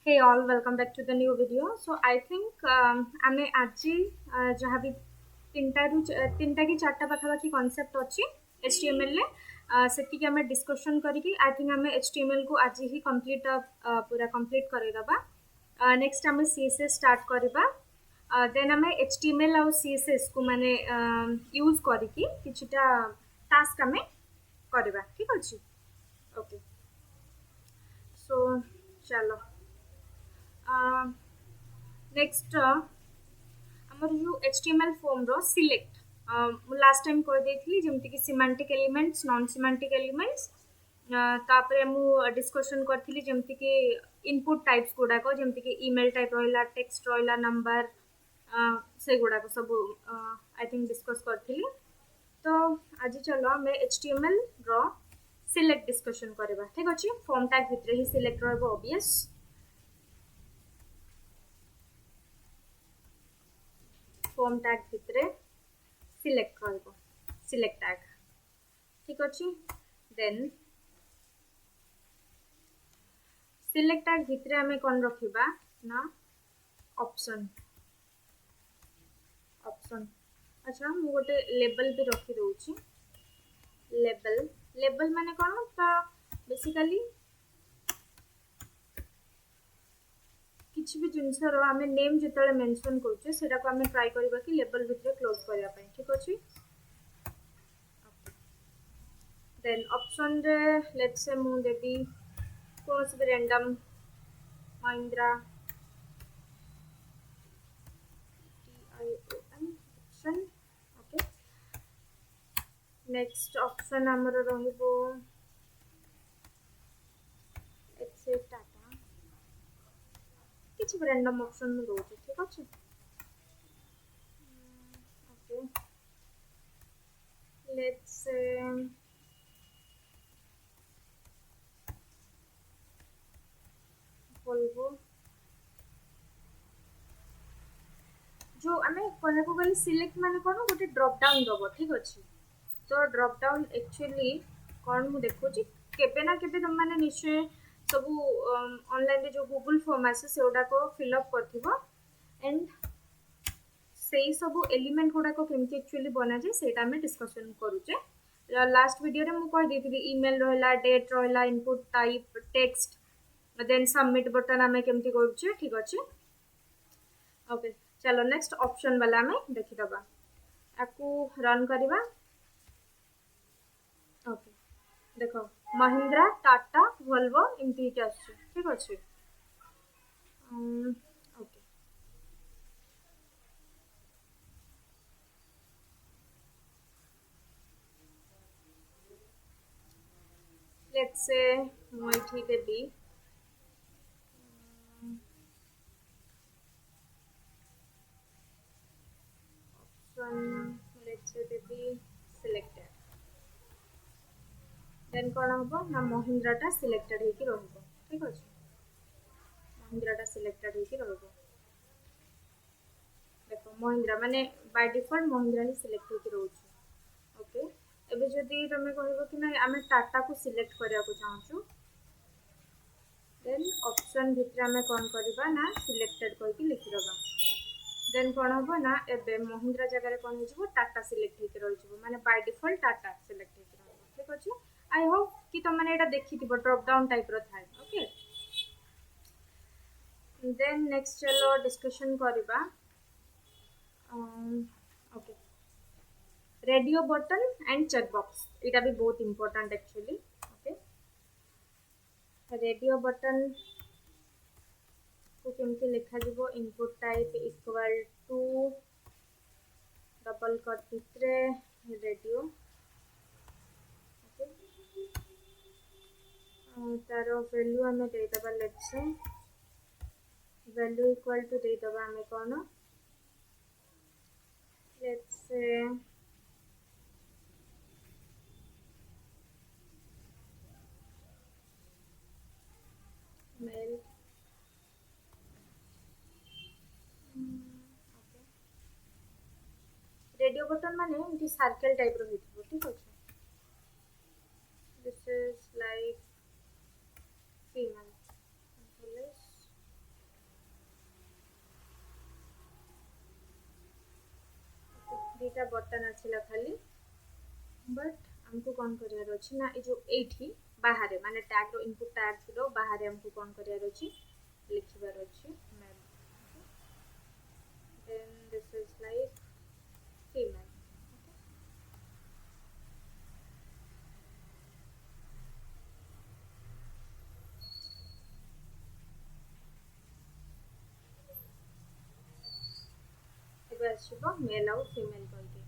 Hey all, welcome back to the new video. So I think ଆମେ ଆଜି ଯାହା ବି ତିନିଟା କି ଚାରିଟା ପାଖାପାଖି କନସେପ୍ଟ ଅଛି HTML ରେ ସେତିକି ଆମେ ଡିସ୍କସନ୍ କରିକି ଆଇ ଥିଙ୍କ ଆମେ HTML କୁ ଆଜି ହିଁ ପୁରା କମ୍ପ୍ଲିଟ୍ କରିଦେବା। ନେକ୍ସଟ ଆମେ CSS ଷ୍ଟାର୍ଟ କରିବା। ଦେନ୍ ଆମେ HTML ଆଉ CSS କୁ ମାନେ ୟୁଜ୍ କରିକି କିଛିଟା ଟାସ୍କ ଆମେ କରିବା, ଠିକ୍ ଅଛି? ଓକେ, ସୋ ଚାଲ नेक्स्ट आमर जो HTML form row select last time कह देथली जेमति कि semantic elements non semantic elements तापरे मु डिस्कशन करथली जेमति कि इनपुट टाइप्स गुडा को जेमति कि ईमेल टाइप रहला टेक्स्ट रहला नंबर से गुडा को सब आई थिंक डिस्कस करथली। तो आज चलो हमें HTML रो सिलेक्ट डिस्कशन करबा, ठीक अछि? फॉर्म टैग भितर ही सिलेक्ट रहबो ऑब्वियस। फॉर्म टैग भितरे सिलेक्ट रहबो सिलेक्ट टैग, ठीक अछि? देन सिलेक्ट टैग भितरे हमें कोन रखिबा ना ऑप्शन ऑप्शन। अच्छा मु गोटे लेबल भी रखी दउची। लेबल लेबल माने कोन ता बेसिकली किसी भी जिनस आम नेम जो मेंशन करुचे सेटा को आम ट्राई करबा कि लेबल भितर क्लोज करबा पई, ठीक अछि? देन ऑप्शन रे लेट्स से मु देबी कोन से random Mahindra TION option. Okay, next option हमर रहिबो लेट्स से टाटा किसी रैंडम ऑप्शन में दउची, ठीक अछि? ओके, लेट्स से बोलबो जो आमे कोने को गली सिलेक्ट माने कोन गोटे ड्रॉप डाउन दबो, ठीक अछि? तो ड्रॉप डाउन एक्चुअली कौन मु देखुची केबे ना केबे तुम माने निश्चय सब ऑनलाइन रे जो गूगल फॉर्म आसे सेउडा को फिल अप करथिबो एंड सेई सब एलिमेंट गुडा को केमति एक्चुअली बना जे सेटा हमें डिस्कशन करूचे। लास्ट वीडियो रे मु कह देथिबी ईमेल रहला डेट रहला input type text then submit button हमें केमति करूचे, ठीक अछि? ओके, चलो नेक्स्ट ऑप्शन वाला हमें देखि दबा। आकु रन करबा। ओके, देखो महिंद्रा टाटा वोल्वो इमती के आछे, ठीक अछि? ओके, लेट्स से मु एठी देबी option let's say Devi selected. Then कौन हम ना महिंद्राटा सिलेक्टेड होगी रहिबो, ठीक अछि? महिंद्राटा सिलेक्टेड होगी रहिबो। देखो महिंद्रा माने by default Mahindra he select होगी रहउछ। ओके, एबे जदी तमे कहबो कि ना आमे टाटा को सिलेक्ट करिया को चाहछु देन ऑप्शन भितर आमे कोन करबा ना सिलेक्टेड करके लिखि दबा। देन कौन हम ना एबे महिंद्रा जगह रे कोन हो टाटा सिलेक्ट होगी रहिबो माने बाय डिफॉल्ट टाटा सिलेक्ट होगी रहिबो, ठीक अछि? आई होप कि तुम माने एटा देखिथिबो ड्रॉप डाउन टाइप रो थाए। ओके, देन नेक्स्ट चलो डिस्कशन करबा okay radio button and check box, एटा भी बहुत important actually. Okay, radio button को केमती लिखा जीवो input type equal to double quote भितरे रेडियो। तार वैल्यू हमें दे दबा let's say value equal to दे दबा हमें कौन let's say mail. Radio button माने एमती सर्कल टाइप रो हितबो, ठीक अछि? दिस इज लाइक फीमेल दुईटा बटन आसला खाली बट हमको कौन करार अच्छी ना ये जो एठी बाहर माने टैग रो इनपुट टैग रो बाहर हमको कौन करार अच्छी लिखिबार अच्छी ma'am then this is like female आसो मेल आउ फीमेल करके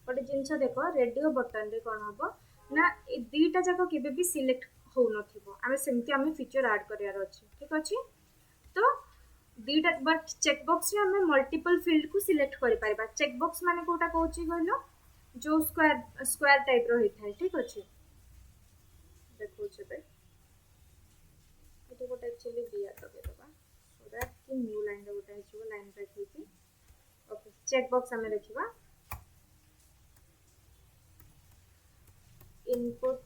गोटे जिनस देख रेडियो बटन रे कौन हम ना दुईटा जाक केबे भी सिलेक्ट हो नथिबो आमे सेमती आमे फीचर ऐड करियार अछि ठीक अछि तो दुईटा बट चेक बॉक्स रे आमे मल्टीपल फील्ड को सिलेक्ट करि परबा चेक बॉक्स माने कोटा कहउची कहलो जो स्क्वायर स्क्वायर टाइप रो हिथाय ठीक अछि देखो छबे एतो गोटे एक्चुअली दिया तबे दबा सो दैट कि न्यू लाइन रे गोटे हिचो लाइन ब्रेक होती ओके चेक बॉक्स आमे देखिबा input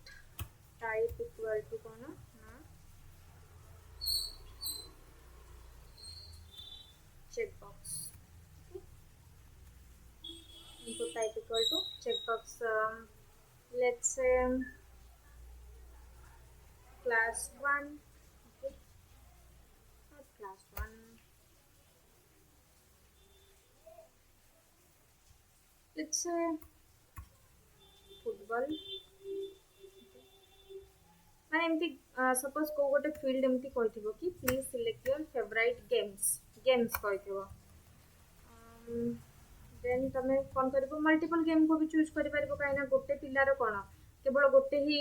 type equal to कौन ना checkbox okay. input type equal to checkbox let's say class 1 okay class 1 let's say football माने एमती सपोज को गोटे फील्ड एमती कहथिबो कि please select your favourite games कहथिबो देन तमे कोन करबो मल्टीपल गेम को भी चूज करि परबो काइना गोटे पिलार कोन केवल गोटे ही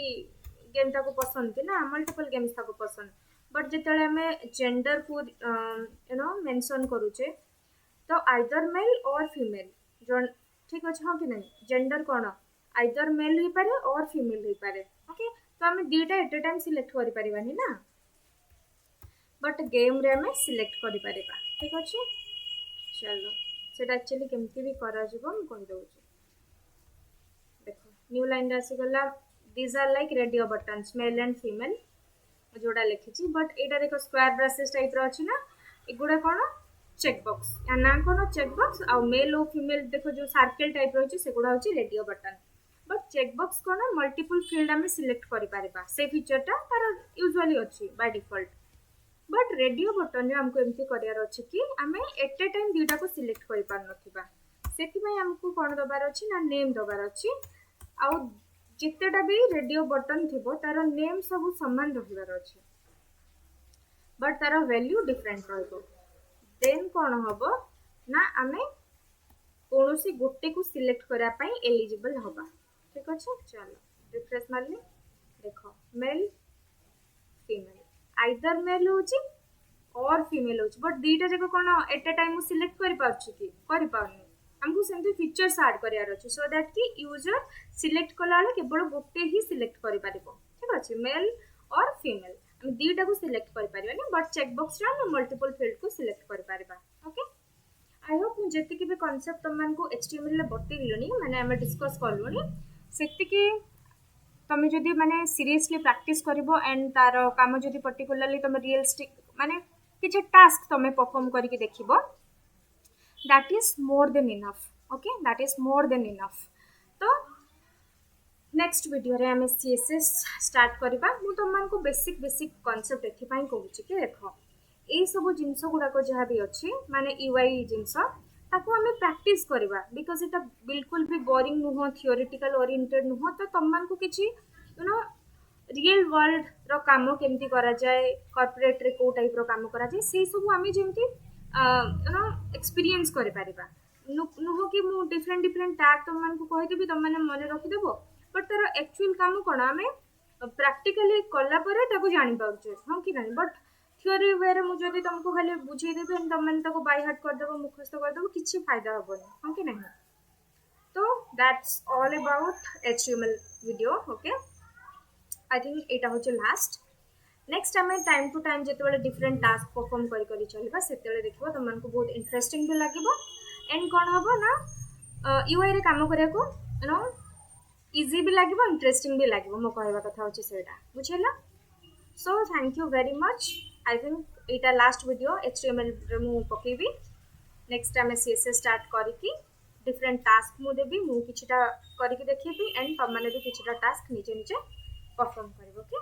गेम ताको पसंद कि ना मल्टीपल गेम्स ताको पसंद बट जेतले हमें जेंडर को मेंशन करूचे तो आइदर मेल और फीमेल जो ठीक अछि हां कि नहीं जेंडर कोन आइदर मेल ही पारे और फीमेल ही पारे ओके तो हमें दुईटा एट ए टाइम सिलेक्ट करि परिबानी ना बट गेम रे हमें सिलेक्ट करि परिबा ठीक अछि चलो सेटा एक्चुअली केमती भी करा जिवो हम कहि दउ देखो न्यू लाइन आसी गला these are like radio buttons male and female जोड़ा लिखी बट एटा देखो स्क्वायर ब्रशेस टाइप रो अछि ना एगुडा कोन चेक बॉक्स या ना कोन चेक बॉक्स आ मेल और फीमेल देखो जो सर्कल टाइप रो अछि सेगुडा होछि radio button but check box कोन मल्टीपल फील्ड हमें सिलेक्ट करि पारिबा से फीचरटा तार यूजुअली अछि by default but radio button रे हमको एमती करियार अछि कि हमें एट ए टाइम दुटा को सिलेक्ट करि पार नथिबा सेति पय हमको कोन दबार अछि ना नेम दबार अछि आ जितेटा भी रेडियो बटन थिबो तार नेम सब समान रहिबार अछि बट तार वैल्यू डिफरेंट रहइबो देन कोन हबो ना हमें कोनोसी गोटे को सिलेक्ट करा पय एलिजिबल होबा ठीक अछि चलो रिफ्रेश मारली देखो मेल फीमेल आइदर मेल होची और फीमेल होची बट दीटा जको कोन एट ए टाइम सिलेक्ट करि पाउची कि करि पाउनी हमको सेंती फीचर्स ऐड करियार अछि सो दैट कि यूजर सिलेक्ट कला केवल गोटे ही सिलेक्ट करि पारिबो ठीक अछि मेल और फीमेल हम दीटा को सिलेक्ट करि पारिबानी बट चेक बॉक्स रे हम मल्टीपल फील्ड को सिलेक्ट करि पारिबा ओके आई होप मु जेति कि भी कांसेप्ट तमन को एचटीएमएल ले बतेइलोनी माने हम डिस्कस करलोनी सेति कि तमे जदि माने सीरियसली प्रैक्टिस करबो एंड तार काम जदि पर्टिकुलरली तमे रियलिस्टिक माने किछ टास्क तमे परफॉर्म करके देखिबो that is more than enough okay that is more than enough तो नेक्स्ट वीडियो रे हमें सीएसएस स्टार्ट करबा मु तमन को बेसिक बेसिक कांसेप्ट एथि पई कहूची कि देखो ए सब जिंस गुडा को जहा भी अछि माने यूआई जिंस ताको हमें प्रैक्टिस करबा बिकॉज़ इटा बिल्कुल भी बोरिंग नुहो थियोरेटिकल ओरिएंटेड नुहो तो तमन को किछि यू नो रियल वर्ल्ड रो काम केमती करा जाय कॉर्पोरेट रे को टाइप रो काम करा जाय से सब हमें जेमती यू नो एक्सपीरियंस करि परिबा नुहो कि मु डिफरेंट डिफरेंट टैग तमन को कहि देबी तमने मने रखि देबो बट तार एक्चुअल काम कोन हमें प्रैक्टिकली कला परे ताको जानि पाउछे हां कि नहीं बट थियोरी वे रे मु जदि तुमको खाली बुझे देबे एंड तमन ताको बाय हार्ट कर देबो मुखस्त कर देबो किछि फायदा हबोनी हां कि नहीं तो that's all about HTML video okay I think एटा होचे लास्ट नेक्स्ट हमें टाइम टू टाइम जेते बेले डिफरेंट टास्क परफॉर्म करि करि चलबा सेते बेले देखबो तमन को बहुत इंटरेस्टिंग भी लागिबो एंड कोन हबो ना यूआई रे काम करिया को यू नो इजी भी लागिबो इंटरेस्टिंग भी लागिबो मो कहबा कथा होचे सेटा बुझेला so thank you very much I think Etah last video HTML रे मु पकेबी नेक्स्ट टाइम सीएसएस स्टार्ट करिकी डिफरेंट टास्क मु देबी मु किछिटा करके देखिबी एंड तुम माने भी किछिटा टास्क निजे निजे परफॉर्म करिवो okay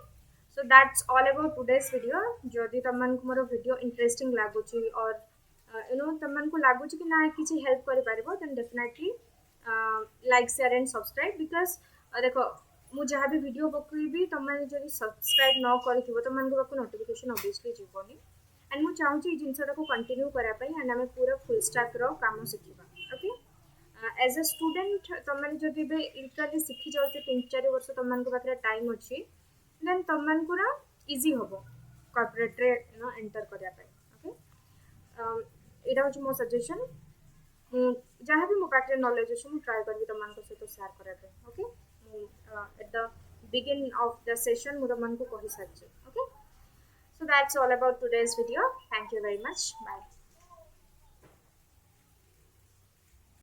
so that's all about today's video जदि तुम मानक मोर वीडियो इंटरेस्टिंग लागुची और यू नो तुम मानक लागुची कि ना किछि हेल्प करि पारिबो then definitely like share and subscribe because देखो मु जहाँ भी वीडियो पकईबी तुम मैंने जब सब्सक्राइब न कर तुम मानक पाक नोटिफिकेशन ऑब्वियसली जीवनी एंड मुझे चाहूँगी जिनसा को कंटिन्यू कराई एंड आम पूरा फुल स्टैक रो काम शिखा ओके एज ए स्टूडेंट तुम मैंने जब लिटराली शिखी जाओ 3-4 वर्ष तुम मान पाखे टाइम अच्छी देन तुम मानक ना इजी हम कॉर्पोरेट रे नो एंटर करने ओके यहाँ हूँ मो सजेशन जहाँ भी मो पाखे नॉलेज अच्छे मुझे ट्राए करी तुम सहित सेयार करने okay at the begin of the session मुझे तुम को कही सारी okay so that's all about today's video thank you very much bye